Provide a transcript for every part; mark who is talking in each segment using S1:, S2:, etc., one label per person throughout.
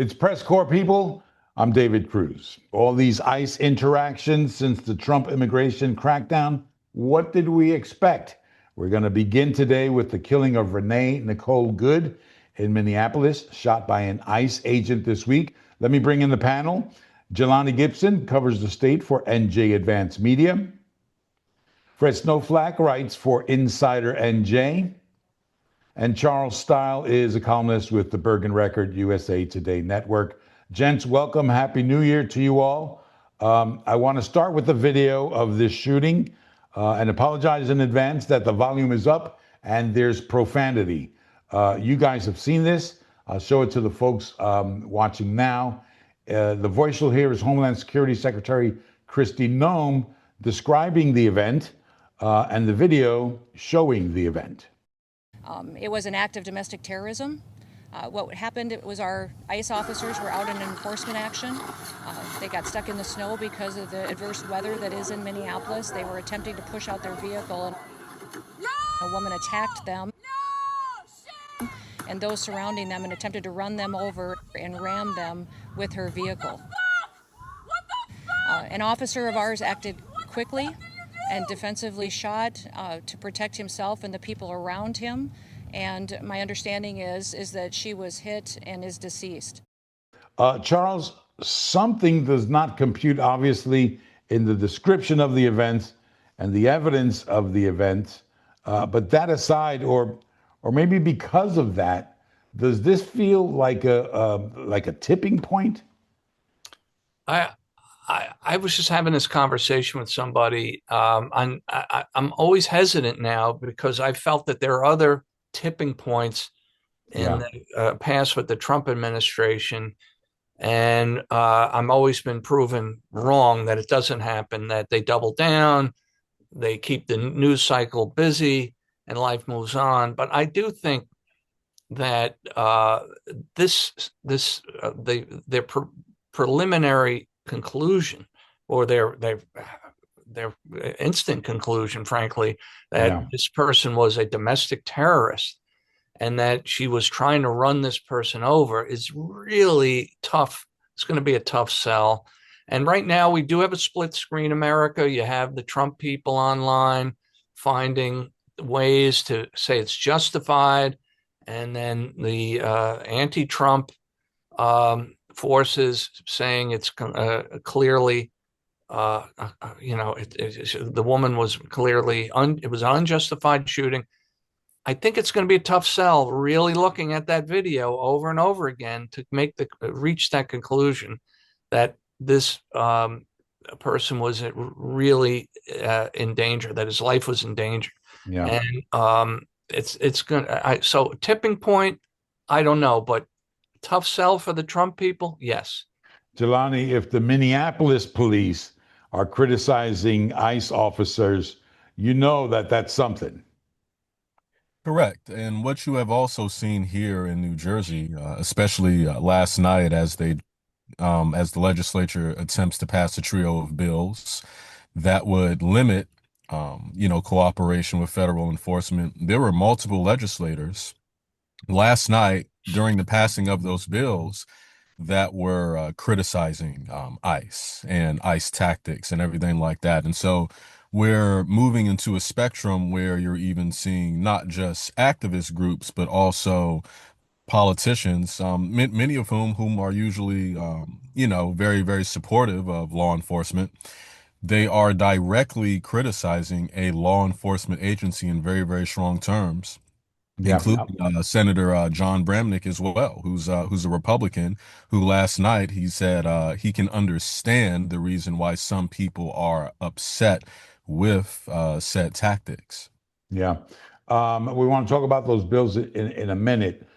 S1: It's PRESSCORE, people. I'm David Cruz. All these ICE interactions since the Trump immigration crackdown, what did we expect? We're going to begin today with the killing of Renee Nicole Good in Minneapolis, shot by an ICE agent this week. Let me bring in the panel. Jelani Gibson covers the state for NJ Advanced Media. Fred Snowflack writes for InsiderNJ. And Charles Stile is a columnist with the Bergen Record USA Today Network. Gents, welcome. Happy New Year to you all. I want to start with the video of this shooting and apologize in advance that the volume is up and there's profanity. You guys have seen this. I'll show it to the folks watching now. The voice you'll hear is Homeland Security Secretary Kristi Noem describing the event and the video showing the event.
S2: It was an act of domestic terrorism. What happened was our ICE officers were out in enforcement action. They got stuck in the snow because of the adverse weather that is in Minneapolis. They were attempting to push out their vehicle and a woman attacked them and those surrounding them and attempted to run them over and ram them with her vehicle. An officer of ours acted quickly and defensively shot to protect himself and the people around him. And my understanding is that she was hit and is deceased.
S1: Charles, something does not compute, obviously, in the description of the events and the evidence of the events. But that aside, or maybe because of that, does this feel like a tipping point?
S3: I was just having this conversation with somebody. I'm always hesitant now because I felt that there are other tipping points in the past with the Trump administration, and I'm always been proven wrong that it doesn't happen, that they double down, they keep the news cycle busy, and life moves on. But I do think that their preliminary conclusion, or their instant conclusion, frankly, that this person was a domestic terrorist and that she was trying to run this person over is really tough. It's going to be a tough sell. And right now we do have a split screen America. You have the Trump people online finding ways to say it's justified, and then the anti-Trump forces saying it's clearly, the woman was clearly, it was an unjustified shooting. I think it's going to be a tough sell, really looking at that video over and over again to reach that conclusion that this person was really in danger, that his life was in danger.
S1: Yeah.
S3: And it's going to, so tipping point, I don't know, but tough sell for the Trump people? Yes.
S1: Jelani, if the Minneapolis police are criticizing ICE officers, you know that that's something.
S4: Correct. And what you have also seen here in New Jersey, especially last night as the legislature attempts to pass a trio of bills that would limit, cooperation with federal enforcement. There were multiple legislators last night during the passing of those bills that were criticizing ICE and ICE tactics and everything like that. And so we're moving into a spectrum where you're even seeing not just activist groups, but also politicians, many of whom are usually, very, very supportive of law enforcement. They are directly criticizing a law enforcement agency in very, very strong terms. Including Senator John Bramnick as well, who's a Republican, who last night he said he can understand the reason why some people are upset with said tactics.
S1: Yeah. We want to talk about those bills in a minute.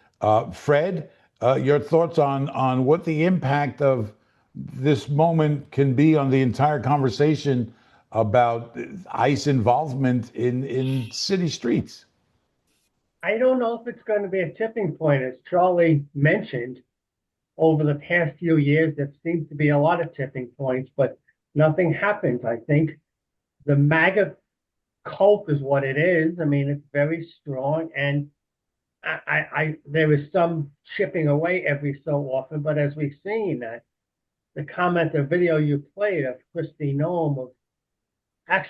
S1: Fred, your thoughts on what the impact of this moment can be on the entire conversation about ICE involvement in city streets?
S5: I don't know if it's going to be a tipping point. As Charlie mentioned, over the past few years, there seems to be a lot of tipping points, but nothing happens. I think the MAGA cult is what it is. I mean, it's very strong. And there is some chipping away every so often, but as we've seen, the video you played of Kristi Noem of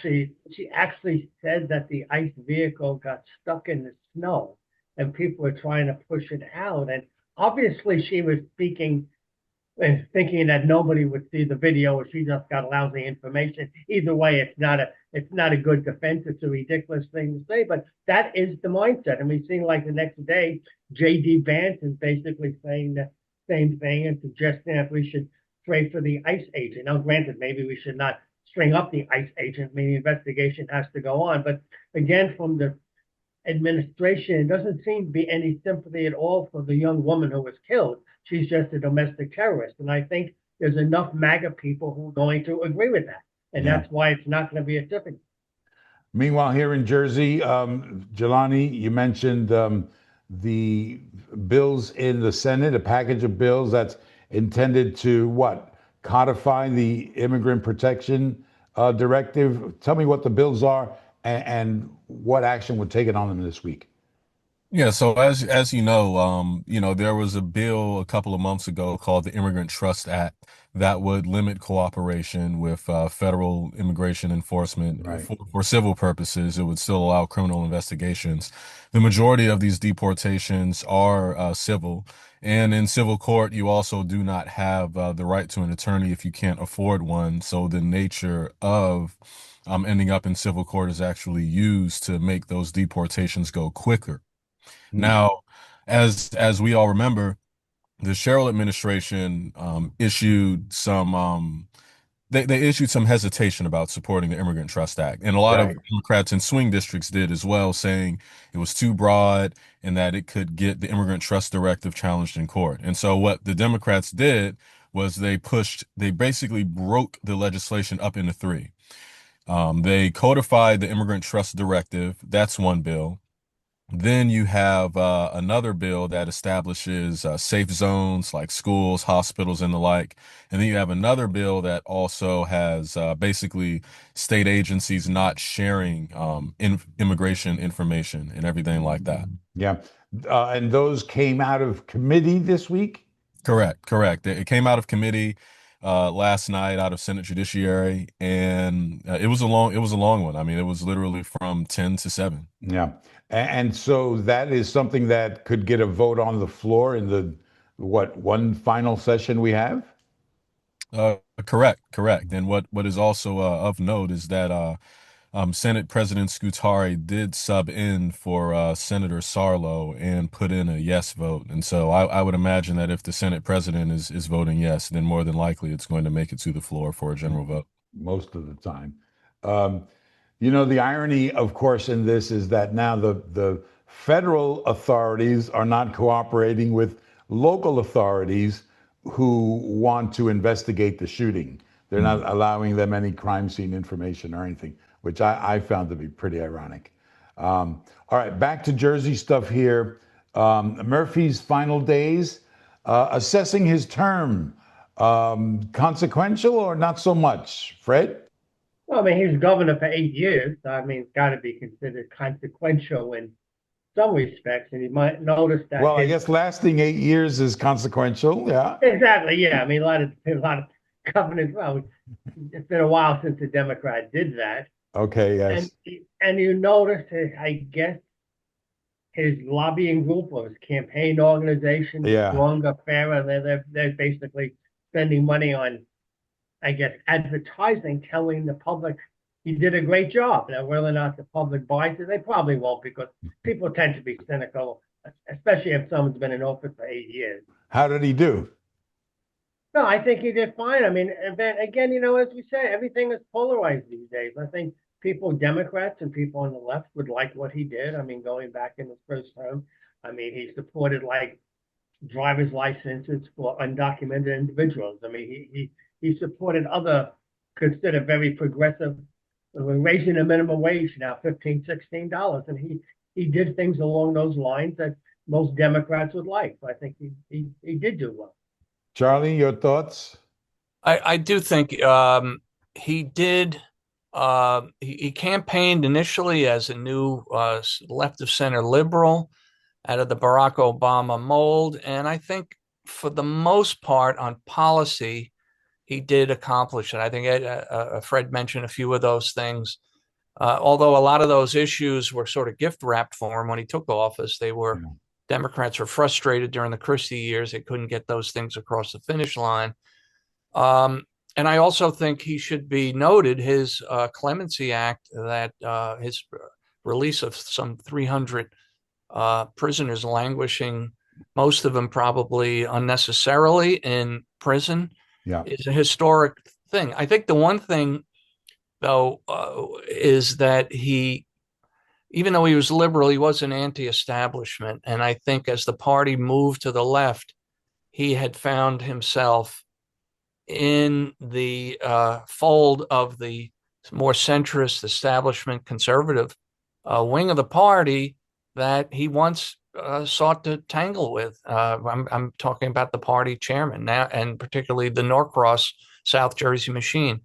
S5: she actually said that the ICE vehicle got stuck in the snow and people were trying to push it out. And obviously she was speaking and thinking that nobody would see the video or she just got lousy information. Either way, it's not a good defense. It's a ridiculous thing to say, but that is the mindset. And we've seen like the next day, J.D. Vance is basically saying the same thing and suggesting that we should pray for the ICE agent. Now, granted, maybe we should not string up the ICE agent. I mean, the investigation has to go on. But again, from the administration, it doesn't seem to be any sympathy at all for the young woman who was killed. She's just a domestic terrorist. And I think there's enough MAGA people who are going to agree with that. And that's why it's not going to be a tipping.
S1: Meanwhile, here in Jersey, Jelani, you mentioned the bills in the Senate, a package of bills that's intended to what? Codify the immigrant protection directive. Tell me what the bills are and what action would take it on them this week.
S4: Yeah, so as you know, there was a bill a couple of months ago called the Immigrant Trust Act that would limit cooperation with federal immigration enforcement
S1: Right.
S4: for civil purposes. It would still allow criminal investigations. The majority of these deportations are civil, and in civil court, you also do not have the right to an attorney if you can't afford one. So the nature of ending up in civil court is actually used to make those deportations go quicker. Now, as we all remember, the Sherrill administration issued some they issued some hesitation about supporting the Immigrant Trust Act, and a lot of
S1: Right.
S4: Democrats in swing districts did as well, saying it was too broad and that it could get the Immigrant Trust Directive challenged in court. And so what the Democrats did was they basically broke the legislation up into three. They codified the Immigrant Trust Directive. That's one bill. Then you have another bill that establishes safe zones like schools, hospitals, and the like. And then you have another bill that also has basically state agencies not sharing immigration information and everything like that.
S1: Yeah. And those came out of committee this week?
S4: Correct. It came out of committee last night out of Senate Judiciary, and it was a long one. I mean, it was literally from 10 to 7.
S1: Yeah. And so that is something that could get a vote on the floor in the, one final session we have?
S4: Correct. And what is also of note is that Senate President Scutari did sub in for Senator Sarlo and put in a yes vote. And so I would imagine that if the Senate President is voting yes, then more than likely it's going to make it to the floor for a general vote.
S1: Most of the time. The irony, of course, in this is that now the federal authorities are not cooperating with local authorities who want to investigate the shooting. They're not allowing them any crime scene information or anything, which I found to be pretty ironic. All right, back to Jersey stuff here. Murphy's final days, assessing his term, consequential or not so much? Fred?
S5: Well, I mean, he was governor for 8 years. So, I mean, it's got to be considered consequential in some respects. And you might notice that.
S1: Well, I guess lasting 8 years is consequential. Yeah.
S5: Exactly. Yeah. I mean, a lot of governors. Well, it's been a while since the Democrat did that.
S1: Okay. Yes.
S5: And you notice, I guess, his lobbying group or his campaign organization, Stronger, Fairer, they're basically spending money on, I guess, advertising, telling the public he did a great job. Now, whether or not the public buys it, they probably won't, because people tend to be cynical, especially if someone's been in office for 8 years.
S1: How did he do?
S5: No, I think he did fine. I mean, then again, as we say, everything is polarized these days. I think people, Democrats and people on the left, would like what he did. I mean, going back in his first term, I mean, he supported like driver's licenses for undocumented individuals. I mean, he supported other considered very progressive, raising the minimum wage now $15, $16, and he did things along those lines that most Democrats would like. So I think he did do well.
S1: Charlie, your thoughts?
S3: I do think he did. He campaigned initially as a new left of center liberal, out of the Barack Obama mold. And I think for the most part on policy, he did accomplish it. I think Fred mentioned a few of those things. Although a lot of those issues were sort of gift wrapped for him when he took office, Democrats were frustrated during the Christie years. They couldn't get those things across the finish line. And I also think he should be noted, his Clemency Act, that his release of some 300 prisoners languishing, most of them probably unnecessarily in prison, is a historic thing. I think the one thing, though, is that he, even though he was liberal, he was an anti-establishment. And I think as the party moved to the left, he had found himself in the fold of the more centrist establishment conservative wing of the party that he once sought to tangle with. I'm talking about the party chairman now, and particularly the Norcross South Jersey machine.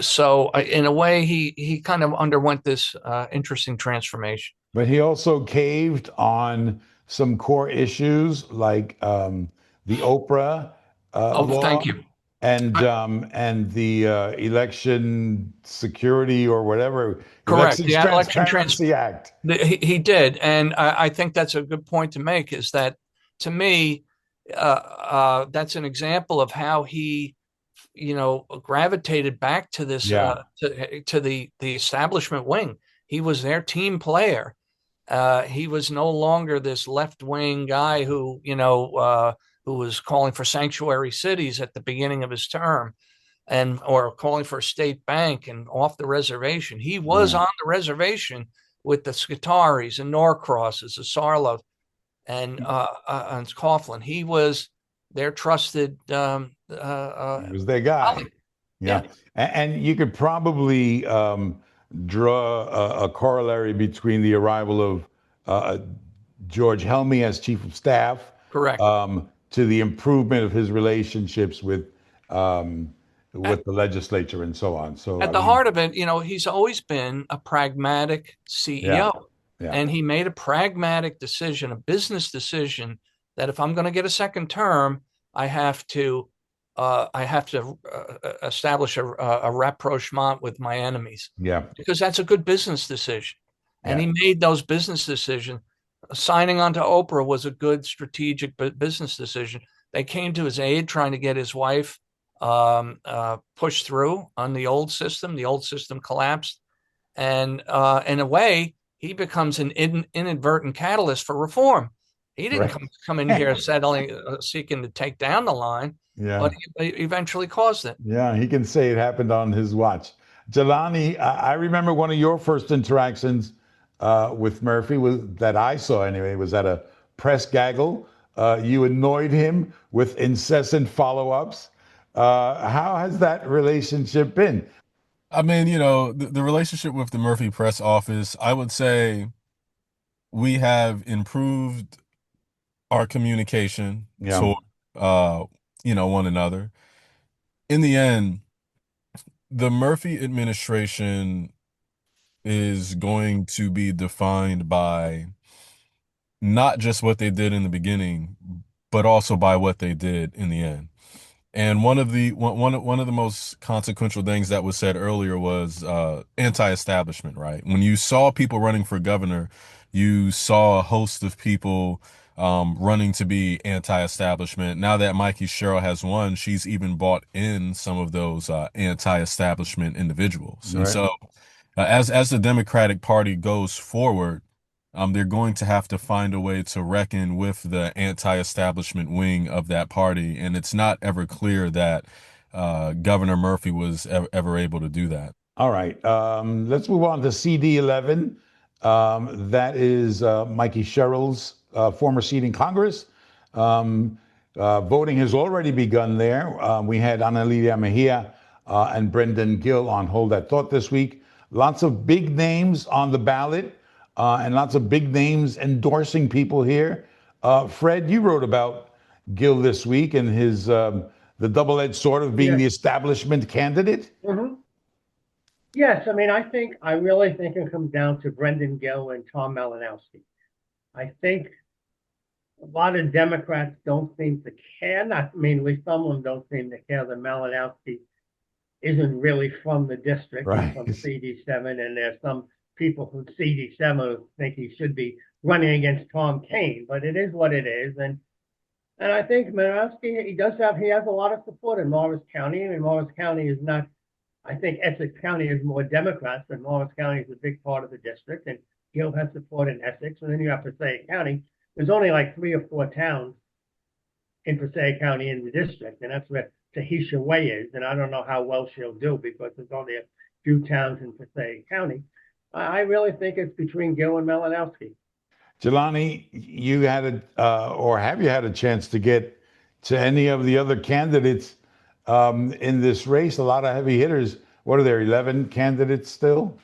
S3: So in a way, he kind of underwent this interesting transformation.
S1: But he also caved on some core issues like the Oprah law.
S3: Thank you.
S1: And the election security or whatever.
S3: Correct.
S1: Election
S3: the
S1: Transparency Act.
S3: He did. And I think that's a good point to make, is that to me, that's an example of how he, gravitated back to this, to the establishment wing. He was their team player. He was no longer this left-wing guy who was calling for sanctuary cities at the beginning of his term, or calling for a state bank and off the reservation. He was on the reservation with the Scutaris and Norcrosses, the Sarlos, and Coughlin. He was their trusted. He
S1: was their guy. Yeah. And you could probably draw a corollary between the arrival of George Helmy as chief of staff.
S3: Correct.
S1: To the improvement of his relationships with the legislature and so on. So
S3: at the heart of it, he's always been a pragmatic CEO, and he made a pragmatic decision, a business decision, that if I'm going to get a second term, I have to establish a rapprochement with my enemies. Yeah, because that's a good business decision, and he made those business decisions. Signing on to Oprah was a good strategic business decision. They came to his aid trying to get his wife pushed through on the old system. The old system collapsed. And in a way, he becomes an inadvertent catalyst for reform. He didn't come in here seeking to take down the line, but he eventually caused it.
S1: Yeah, he can say it happened on his watch. Jelani, I remember one of your first interactions with Murphy, that I saw anyway, was at a press gaggle. You annoyed him with incessant follow-ups. How has that relationship been?
S4: I mean, the relationship with the Murphy press office, I would say we have improved our communication toward, one another. In the end, the Murphy administration is going to be defined by not just what they did in the beginning, but also by what they did in the end. And one of the most consequential things that was said earlier was anti-establishment, right? When you saw people running for governor, you saw a host of people running to be anti-establishment. Now that Mikie Sherrill has won, she's even bought in some of those anti-establishment individuals. Right. And so as the Democratic Party goes forward, they're going to have to find a way to reckon with the anti-establishment wing of that party. And it's not ever clear that Governor Murphy was ever able to do that.
S1: All right. Let's move on to CD11. That is Mikie Sherrill's former seat in Congress. Voting has already begun there. We had Analidia Mejia and Brendan Gill on Hold That Thought this week. Lots of big names on the ballot. And lots of big names endorsing people here. Fred, you wrote about Gill this week and his the double-edged sword of being the establishment candidate.
S5: Mm-hmm. Yes, I mean, I really think it comes down to Brendan Gill and Tom Malinowski. I think a lot of Democrats don't seem to care. Not, I mean, at least some of them don't seem to care that Malinowski isn't really from the district. He's
S1: Right.
S5: from CD7, and there's some people from CD7 who think he should be running against Tom Kaine. But it is what it is, and I think Malinowski, he has a lot of support in Morris County. I mean, Morris County is not. I think Essex County is more Democrats, and Morris County is a big part of the district, and Gill has support in Essex, and then you have Passaic County. There's only like 3 or 4 towns in Passaic County in the district, and that's where Tahisha Way is. And I don't know how well she'll do because there's only a few towns in Passaic County. I really think it's between Gill and Malinowski.
S1: Jelani, you had or have you had a chance to get to any of the other candidates in this race? A lot of heavy hitters. What are there? 11 candidates still?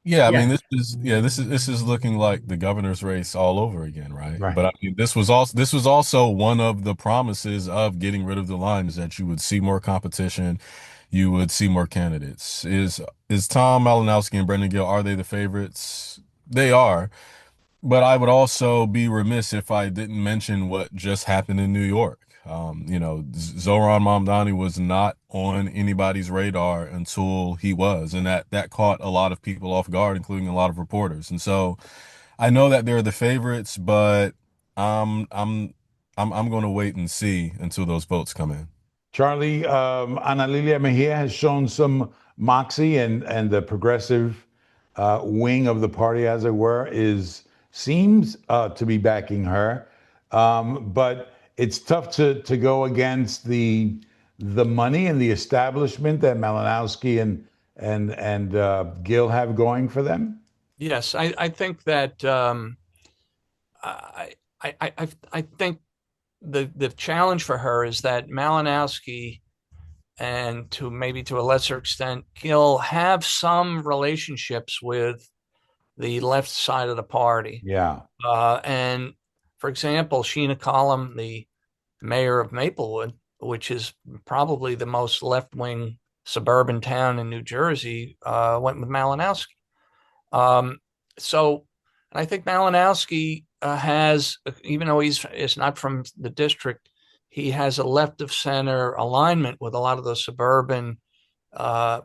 S4: Yeah, I
S5: Yeah.
S4: mean, this is looking like the governor's race all over again, right?
S1: Right.
S4: But I mean, this was also one of the promises of getting rid of the line, is that you would see more competition, you would see more candidates. Is Tom Malinowski and Brendan Gill, are they the favorites? They are. But I would also be remiss if I didn't mention what just happened in New York. Zohran Mamdani was not on anybody's radar until he was, and that caught a lot of people off guard, including a lot of reporters. And so I know that they're the favorites, but I'm going to wait and see until those votes come in.
S1: Charlie, Ana Lilia Mejia has shown some moxie, and the progressive wing of the party, as it were, seems to be backing her. But it's tough to go against the money and the establishment that Malinowski and Gill have going for them.
S3: Yes, I think that I think the challenge for her is that Malinowski and to a lesser extent Gill have some relationships with the left side of the party.
S1: Yeah.
S3: And for example, Sheena Collum, the mayor of Maplewood, which is probably the most left-wing suburban town in New Jersey, went with Malinowski. So I think Malinowski has, even though is not from the district, he has a left of center alignment with a lot of the suburban voters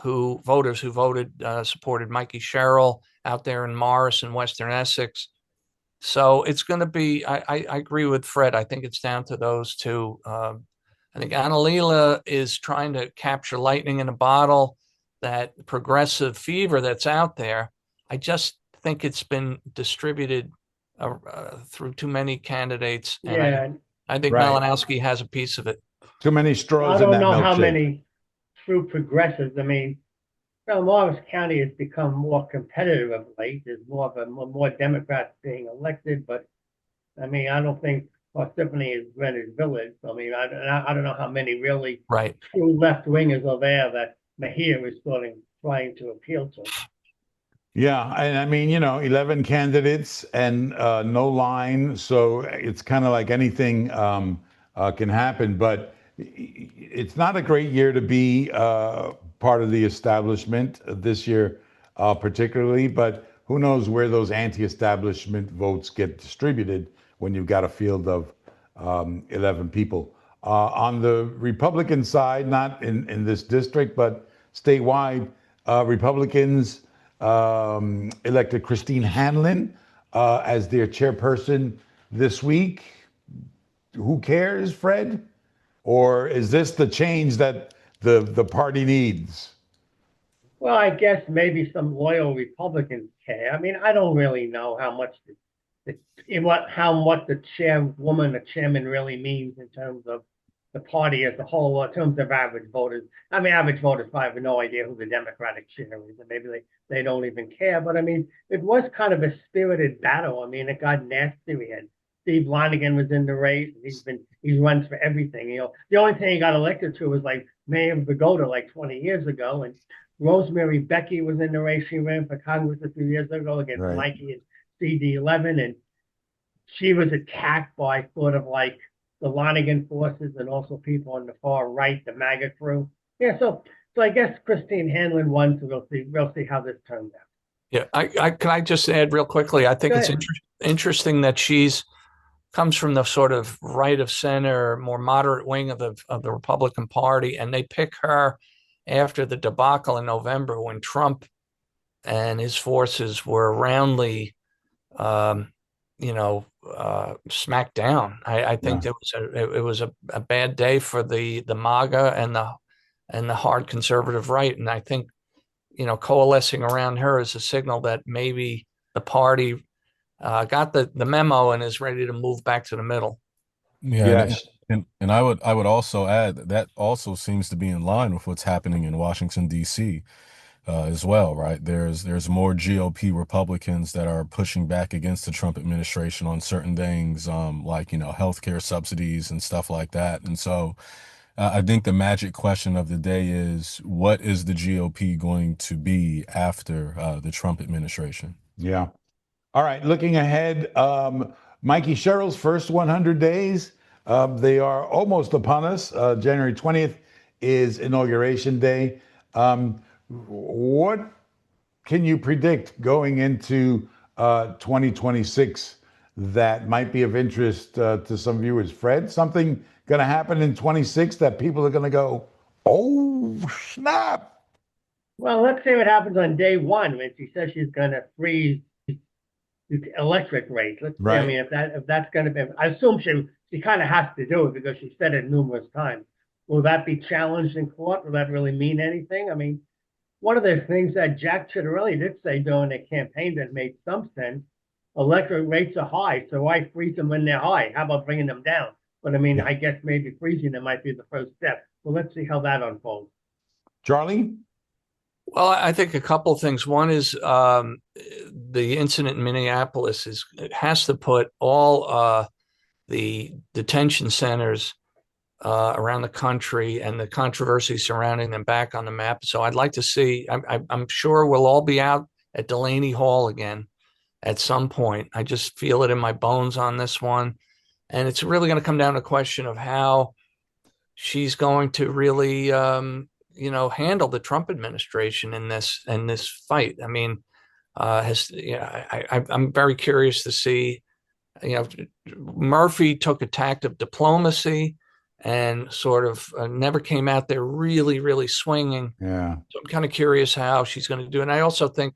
S3: who supported Mikie Sherrill out there in Morris and Western Essex. So it's going to be, I agree with Fred. I think it's down to those two. I think Annalila is trying to capture lightning in a bottle, that progressive fever that's out there. I just think it's been distributed through too many candidates. And
S5: Yeah.
S3: I think
S1: Right.
S3: Malinowski has a piece of it.
S1: Too many
S5: I
S1: straws in
S5: don't
S1: that
S5: know how
S1: milkshake.
S5: many true progressives. I mean, Morris County has become more competitive of late. There's more Democrats being elected, but I mean, I don't think Parsippany is Greenwich Village. I mean, I don't know how many really
S3: Right.
S5: true left wingers are there that Mejia is trying to appeal to.
S1: Yeah, and I mean, 11 candidates and no line, so it's kind of like anything can happen. But it's not a great year to be part of the establishment this year, particularly. But who knows where those anti-establishment votes get distributed when you've got a field of 11 people. On the Republican side, not in this district, but statewide, Republicans elected Christine Hanlon as their chairperson this week. Who cares, Fred? Or is this the change that the party needs?
S5: Well, I guess maybe some loyal Republicans care. I mean, I don't really know how much the chairwoman or chairman really means in terms of the party as a whole, or in terms of average voters. I mean, average voters probably have no idea who the Democratic chair is, and maybe they don't even care. But I mean, it was kind of a spirited battle. I mean, it got nasty. We had Steve Lonigan was in the race. He runs for everything. The only thing he got elected to was like Mayor of Vigoda like 20 years ago, and Rosemary Becky was in the race. She ran for Congress a few years ago against Mikie and CD11, and she was attacked by sort of like the Lonigan forces and also people on the far right, the MAGA crew. Yeah, so I guess Christine Hanlon won, so we'll see how this turns out.
S3: Yeah, can I just add real quickly? I think it's interesting that she's comes from the sort of right of center, more moderate wing of the Republican Party, and they pick her after the debacle in November when Trump and his forces were roundly, um, smacked down. I think
S1: Yeah.
S3: it was a bad day for the MAGA and the hard conservative right, and I think coalescing around her is a signal that maybe the party got the memo and is ready to move back to the middle.
S4: Yeah,
S1: Yes.
S4: and I would also add that that also seems to be in line with what's happening in Washington, D.C. As well, right? There's more GOP Republicans that are pushing back against the Trump administration on certain things, like healthcare subsidies and stuff like that. And so, I think the magic question of the day is, what is the GOP going to be after the Trump administration?
S1: Yeah. All right. Looking ahead, Mikie Sherrill's first 100 days. They are almost upon us. January 20th is Inauguration Day. What can you predict going into 2026 that might be of interest to some viewers? Fred, something going to happen in 26 that people are going to go, oh, snap.
S5: Well, let's see what happens on day one when she says she's going to freeze electric rates. Let's see. I mean, if that's going to be, I assume she kind of has to do it because she said it numerous times. Will that be challenged in court? Will that really mean anything? I mean, one of the things that Jack Ciattarelli did say during the campaign that made some sense, electric rates are high, so why freeze them when they're high? How about bringing them down? But I mean, I guess maybe freezing them might be the first step. Well, let's see how that unfolds.
S1: Charlie?
S3: Well, I think a couple of things. One is the incident in Minneapolis it has to put all the detention centers around the country and the controversy surrounding them back on the map. So I'd like to see. I'm sure we'll all be out at Delaney Hall again at some point. I just feel it in my bones on this one, and it's really going to come down to a question of how she's going to really handle the Trump administration in this fight. I mean, I'm very curious to see. Murphy took a tact of diplomacy and sort of never came out there really, really swinging.
S1: Yeah.
S3: So I'm kind of curious how she's going to do it. And I also think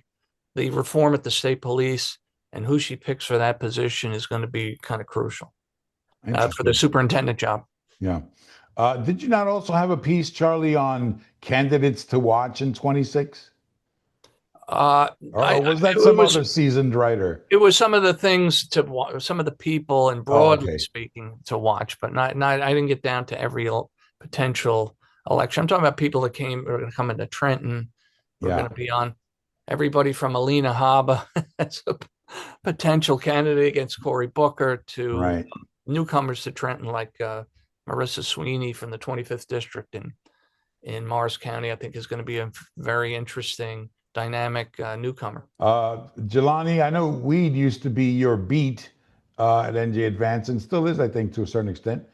S3: the reform at the state police and who she picks for that position is going to be kind of crucial for the superintendent job.
S1: Yeah. Did you not also have a piece, Charlie, on candidates to watch in 26? Or was that some other seasoned writer?
S3: It was some of the things to watch, some of the people, and broadly speaking, to watch, but not. I didn't get down to every potential election. I'm talking about people that are going to come into Trenton. We're going to be on everybody from Alina Habba as a potential candidate against Cory Booker to newcomers to Trenton like Marissa Sweeney from the 25th district in Morris County. I think is going to be a very interesting, dynamic newcomer.
S1: Jelani, I know weed used to be your beat at NJ Advance and still is, I think, to a certain extent.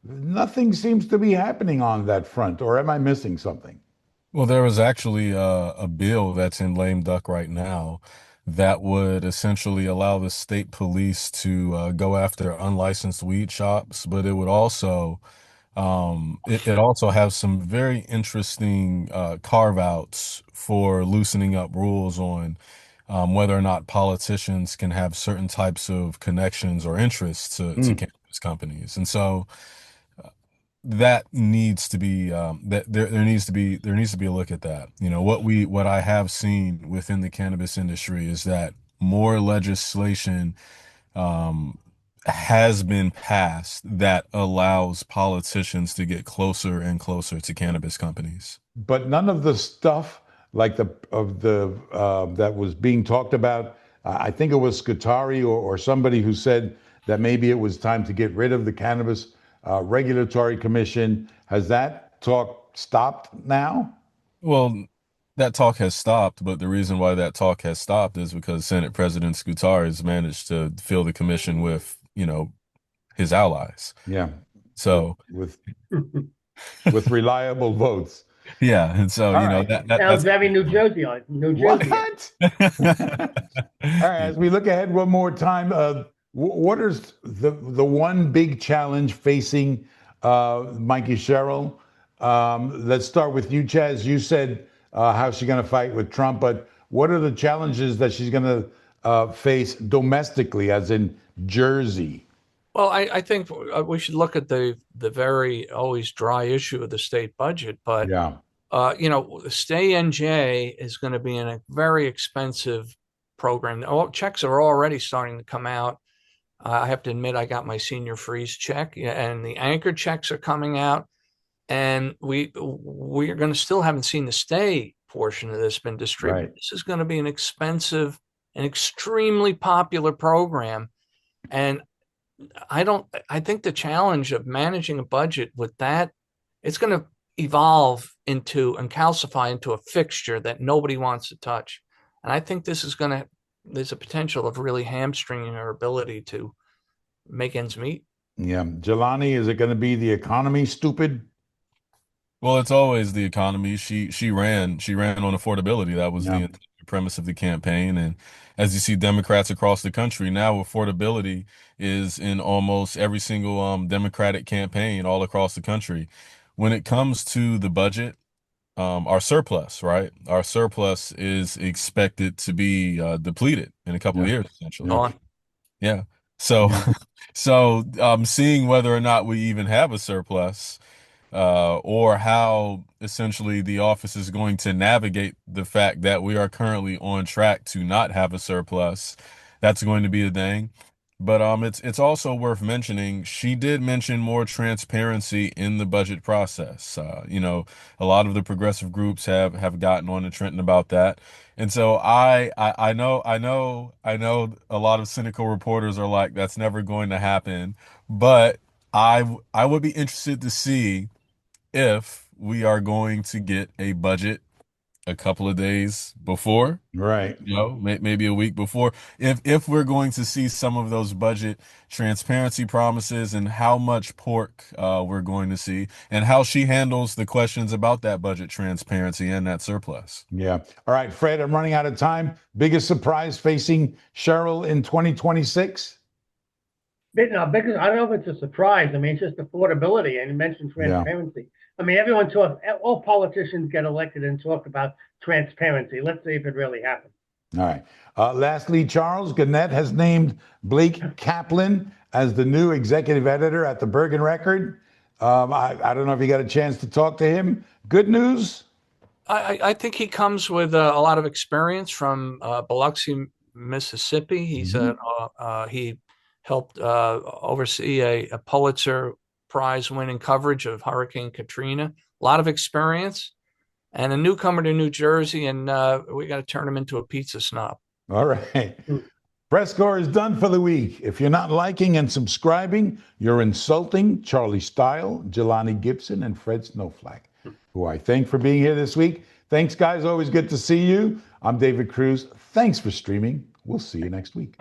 S1: Nothing seems to be happening on that front, or am I missing something?
S4: Well, there was actually a bill that's in lame duck right now that would essentially allow the state police to go after unlicensed weed shops, but it would also it also has some very interesting carve outs for loosening up rules on whether or not politicians can have certain types of connections or interests to cannabis companies. And so that needs to be that there needs to be a look at that. What I have seen within the cannabis industry is that more legislation has been passed that allows politicians to get closer and closer to cannabis companies.
S1: But none of the stuff like that was being talked about. I think it was Scutari or somebody who said that maybe it was time to get rid of the Cannabis Regulatory Commission. Has that talk stopped now?
S4: Well, that talk has stopped, but the reason why that talk has stopped is because Senate President Scutari has managed to fill the commission with, his allies.
S1: Yeah.
S4: So
S1: with reliable votes.
S4: Yeah, and so
S1: All right.
S5: Sounds very New Jersey on New Jersey.
S1: What? All right, as we look ahead one more time, what is the one big challenge facing Mikie Sherrill? Let's start with you, Chaz. You said how she's going to fight with Trump, but what are the challenges that she's going to face domestically, as in Jersey?
S3: Well, I think we should look at the very always dry issue of the state budget, but
S1: Yeah,
S3: Stay NJ is going to be in a very expensive program. Checks are already starting to come out. I have to admit, I got my senior freeze check, and the anchor checks are coming out, and we're going to still haven't seen the stay portion of this been distributed.
S1: right.
S3: This is going to be an expensive and extremely popular program, and I think the challenge of managing a budget with that, it's going to evolve into and calcify into a fixture that nobody wants to touch. And I think there's a potential of really hamstringing our ability to make ends meet.
S1: Yeah, Jelani, is it going to be the economy, stupid?
S4: Well, it's always the economy. She ran on affordability. That was
S1: Yeah,
S4: the premise of the campaign. And as you see, Democrats across the country now, affordability is in almost every single Democratic campaign all across the country. When it comes to the budget, our surplus, right? Our surplus is expected to be depleted in a couple
S1: yeah,
S4: of years, essentially.
S1: yeah,
S3: Gone.
S4: Yeah. So,
S1: yeah,
S4: so seeing whether or not we even have a surplus, or how essentially the office is going to navigate the fact that we are currently on track to not have a surplus, that's going to be a thing. But it's also worth mentioning, she did mention more transparency in the budget process. A lot of the progressive groups have gotten on to Trenton about that. And so I know a lot of cynical reporters are like, that's never going to happen. But I would be interested to see if we are going to get a budget a couple of days before,
S1: right.
S4: maybe a week before, if we're going to see some of those budget transparency promises and how much pork we're going to see and how she handles the questions about that budget transparency and that surplus.
S1: Yeah. All right, Fred, I'm running out of time. Biggest surprise facing Sherrill in 2026?
S5: No, because I don't know if it's a surprise. I mean, it's just affordability, and you mentioned
S1: Yeah.
S5: transparency. I mean, all politicians get elected and talk about transparency. Let's see if it really happens.
S1: All right. Lastly, Charles, Gannett has named Blake Kaplan as the new executive editor at the Bergen Record. I don't know if you got a chance to talk to him. Good news?
S3: I think he comes with a lot of experience from Biloxi, Mississippi. He helped oversee a Pulitzer Prize winning coverage of Hurricane Katrina. A lot of experience, and a newcomer to New Jersey, and we got to turn him into a pizza snob.
S1: All right. PRESSCORE is done for the week. If you're not liking and subscribing, you're insulting Charlie Stile, Jelani Gibson, and Fred Snowflack, who I thank for being here this week. Thanks, guys. Always good to see you. I'm David Cruz. Thanks for streaming. We'll see you next week.